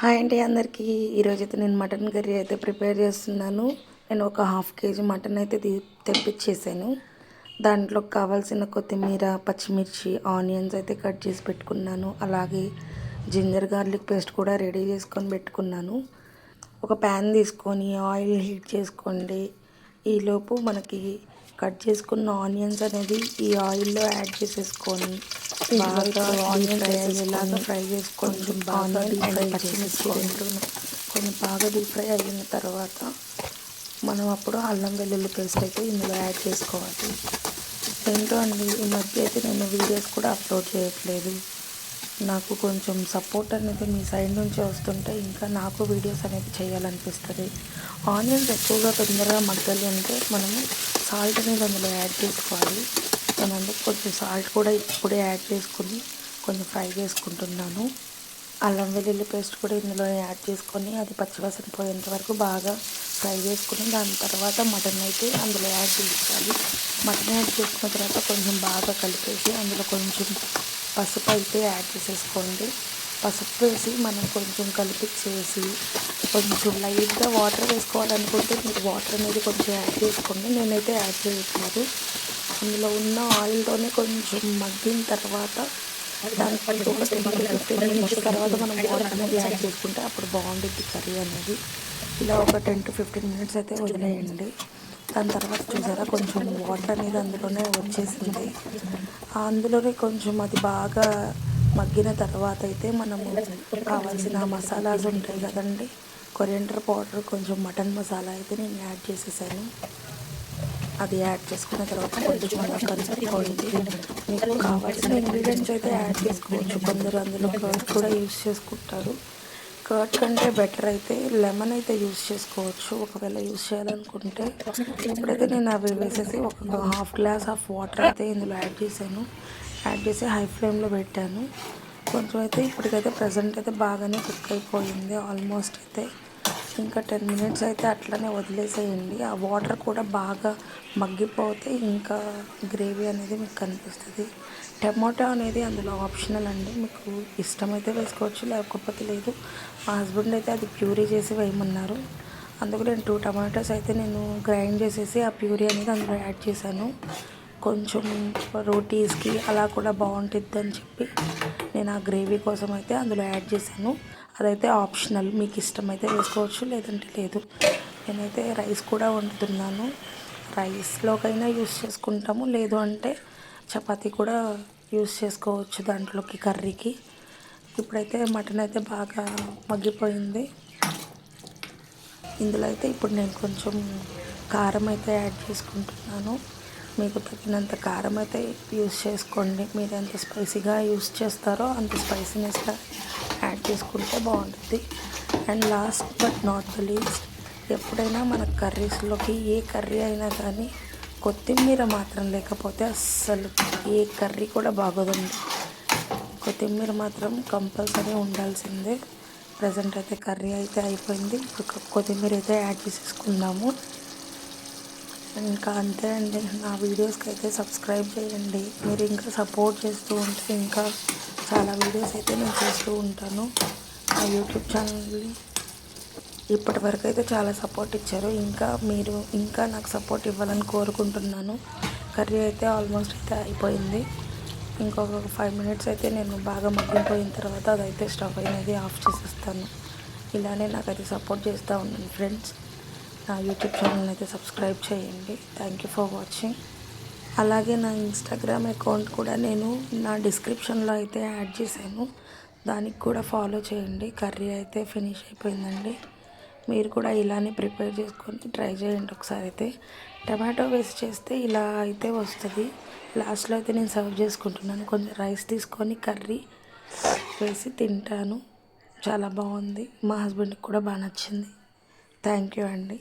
Hi అండి అందరికీ. ఈరోజైతే నేను మటన్ కర్రీ అయితే ప్రిపేర్ చేస్తున్నాను. నేను ఒక హాఫ్ కేజీ మటన్ అయితే తెప్పించేసాను. దాంట్లోకి కావాల్సిన కొత్తిమీర, పచ్చిమిర్చి, ఆనియన్స్ అయితే కట్ చేసి పెట్టుకున్నాను. అలాగే జింజర్ గార్లిక్ పేస్ట్ కూడా రెడీ చేసుకొని పెట్టుకున్నాను. ఒక ప్యాన్ తీసుకొని ఆయిల్ హీట్ చేసుకోండి. ఈలోపు మనకి కట్ చేసుకున్న ఆనియన్స్ అనేది ఈ ఆయిల్లో యాడ్ చేసేసుకొని బాగా ఆనియన్స్ వేసేలాగా ఫ్రై చేసుకొని బాగా డీప్ ఫ్రై చేసేసుకోండి. కొంచెం బాగా డీప్ ఫ్రై అయిన తర్వాత మనం అప్పుడు అల్లం వెల్లుల్లి పేస్ట్ అయితే ఇందులో యాడ్ చేసుకోవాలి. ఏంటో అండి, ఈ మధ్య అయితే నేను వీడియోస్ కూడా అప్లోడ్ చేయట్లేదు. నాకు కొంచెం సపోర్ట్ అనేది మీ సైడ్ నుంచి వస్తుంటే ఇంకా నాకు వీడియోస్ అనేది చేయాలనిపిస్తుంది. ఆనియన్స్ ఎక్కువగా తొందరగా మగ్గాలి అంటే మనము సాల్ట్ అనేది అందులో యాడ్ చేసుకోవాలి. నేను అందుకు కొంచెం సాల్ట్ కూడా ఇప్పుడే యాడ్ చేసుకుని కొంచెం ఫ్రై చేసుకుంటున్నాను. అల్లం వెల్లుల్లి పేస్ట్ కూడా ఇందులో యాడ్ చేసుకొని అది పచ్చివాసన పోయేంత వరకు బాగా ఫ్రై చేసుకుని దాని తర్వాత మటన్ అయితే అందులో యాడ్ చేసుకోవాలి. మటన్ యాడ్ చేసుకున్న తర్వాత కొంచెం బాగా కలిపేసి అందులో కొంచెం పసుపు అయితే యాడ్ చేసేసుకోండి. పసుపు వేసి మనం కొంచెం కలిపించేసి కొంచెం లైట్గా వాటర్ వేసుకోవాలనుకుంటే మీరు వాటర్ అనేది కొంచెం యాడ్ చేసుకోండి. నేనైతే యాడ్ చేయట్లేదు. అందులో ఉన్న ఆయిల్తోనే కొంచెం మగ్గిన తర్వాత దానికి ఒక 10-15 మినిట్స్ తర్వాత మనం వాటర్ అనేది యాడ్ చేసుకుంటే అప్పుడు బాగుంటుంది కర్రీ అనేది. ఇలా ఒక 10-15 మినిట్స్ అయితే వదిలేయండి. దాని తర్వాత చూసారా కొంచెం వాటర్ అనేది అందులోనే వచ్చేసింది. అందులోనే కొంచెం అది బాగా మగ్గిన తర్వాత అయితే మనము కావాల్సిన మసాలాస్ ఉంటాయి కదండి, కొరియండర్ పౌడర్, కొంచెం మటన్ మసాలా అయితే నేను యాడ్ చేసేసాను. అది యాడ్ చేసుకున్న తర్వాత కొంచెం అలా కలుపుకోండి. మీకు కావాల్సిన ఇంగ్రీడియంట్స్ అయితే యాడ్ చేసుకోవచ్చు. కొందరు అందులో కర్డ్ కూడా యూస్ చేసుకుంటారు. కర్డ్ కంటే బెటర్ అయితే లెమన్ అయితే యూస్ చేసుకోవచ్చు ఒకవేళ యూస్ చేయాలనుకుంటే. ఇప్పుడైతే నేను అవి వేసేసి ఒక హాఫ్ గ్లాస్ ఆఫ్ వాటర్ అయితే ఇందులో యాడ్ చేశాను. యాడ్ చేసి హై ఫ్లేమ్లో పెట్టాను. కొంచెం అయితే ఇప్పటికైతే ప్రజెంట్ అయితే బాగానే కుక్ అయిపోయింది. ఆల్మోస్ట్ అయితే ఇంకా 10 మినిట్స్ అయితే అట్లనే వదిలేసేయండి. ఆ వాటర్ కూడా బాగా మగ్గిపోతే ఇంకా గ్రేవీ అనేది మీకు కనిపిస్తుంది. టమాటో అనేది అందులో ఆప్షనల్ అండి, మీకు ఇష్టమైతే వేసుకోవచ్చు లేకపోతే లేదు. మా హస్బెండ్ అయితే అది ప్యూరీ చేసి వేయమన్నారు. అందుకు నేను 2 టమాటోస్ అయితే నేను గ్రైండ్ చేసేసి ఆ ప్యూరీ అనేది అందులో యాడ్ చేశాను. కొంచెం రోటీస్కి అలా కూడా బాగుంటుంది అని చెప్పి నేను ఆ గ్రేవీ కోసం అయితే అందులో యాడ్ చేశాను. అదైతే ఆప్షనల్, మీకు ఇష్టమైతే వేసుకోవచ్చు లేదంటే లేదు. నేనైతే రైస్ కూడా వండుతున్నాను. రైస్లోకైనా యూస్ చేసుకుంటాము, లేదు అంటే చపాతీ కూడా యూస్ చేసుకోవచ్చు దాంట్లోకి కర్రీకి. ఇప్పుడైతే మటన్ అయితే బాగా మగ్గిపోయింది. ఇందులో అయితే ఇప్పుడు నేను కొంచెం కారం అయితే యాడ్ చేసుకుంటున్నాను. మీకు తగినంత కారం అయితే యూస్ చేసుకోండి. మీరు ఎంత స్పైసీగా యూస్ చేస్తారో అంత స్పైసీనెస్గా యాడ్ చేసుకుంటే బాగుంటుంది. And last but not the least, ఎప్పుడైనా మన కర్రీస్లోకి ఏ కర్రీ అయినా కానీ కొత్తిమీర మాత్రం లేకపోతే అస్సలు ఏ కర్రీ కూడా బాగోదండి. కొత్తిమీర మాత్రం కంపల్సరీ ఉండాల్సిందే. ప్రజెంట్ అయితే కర్రీ అయితే అయిపోయింది. ఇప్పుడు కొత్తిమీర అయితే యాడ్ చేసేసుకుందాము. ఇంకా అంతే అండి. నా వీడియోస్కి అయితే సబ్స్క్రైబ్ చేయండి. మీరు ఇంకా సపోర్ట్ చేస్తూ ఉంటే ఇంకా చాలా వీడియోస్ అయితే నేను చేస్తూ ఉంటాను. నా యూట్యూబ్ ఛానల్ని ఇప్పటి వరకు అయితే చాలా సపోర్ట్ ఇచ్చారు. మీరు ఇంకా నాకు సపోర్ట్ ఇవ్వాలని కోరుకుంటున్నాను. కర్రీ అయితే ఆల్మోస్ట్ అయితే అయిపోయింది. ఇంకొక 5 మినిట్స్ అయితే నేను బాగా మగ్గిపోయిన తర్వాత అదైతే స్టవ్ అనేది ఆఫ్ చేసేస్తాను. ఇలానే నాకైతే సపోర్ట్ చేస్తూ ఉన్నాను ఫ్రెండ్స్. నా యూట్యూబ్ ఛానల్ అయితే సబ్స్క్రైబ్ చేయండి. Thank you for watching. అలాగే నా ఇన్స్టాగ్రామ్ అకౌంట్ కూడా నేను నా డిస్క్రిప్షన్లో అయితే యాడ్ చేశాను. దానికి కూడా ఫాలో చేయండి. కర్రీ అయితే ఫినిష్ అయిపోయిందండి. మీరు కూడా ఇలానే ప్రిపేర్ చేసుకొని ట్రై చేయండి ఒకసారి అయితే. టమాటో వేసి చేస్తే ఇలా అయితే వస్తుంది. లాస్ట్లో అయితే నేను సర్వ్ చేసుకుంటున్నాను. కొంచెం రైస్ తీసుకొని కర్రీ వేసి తింటాను. చాలా బాగుంది. మా హస్బెండ్కి కూడా బాగా నచ్చింది. థ్యాంక్ యూ అండి.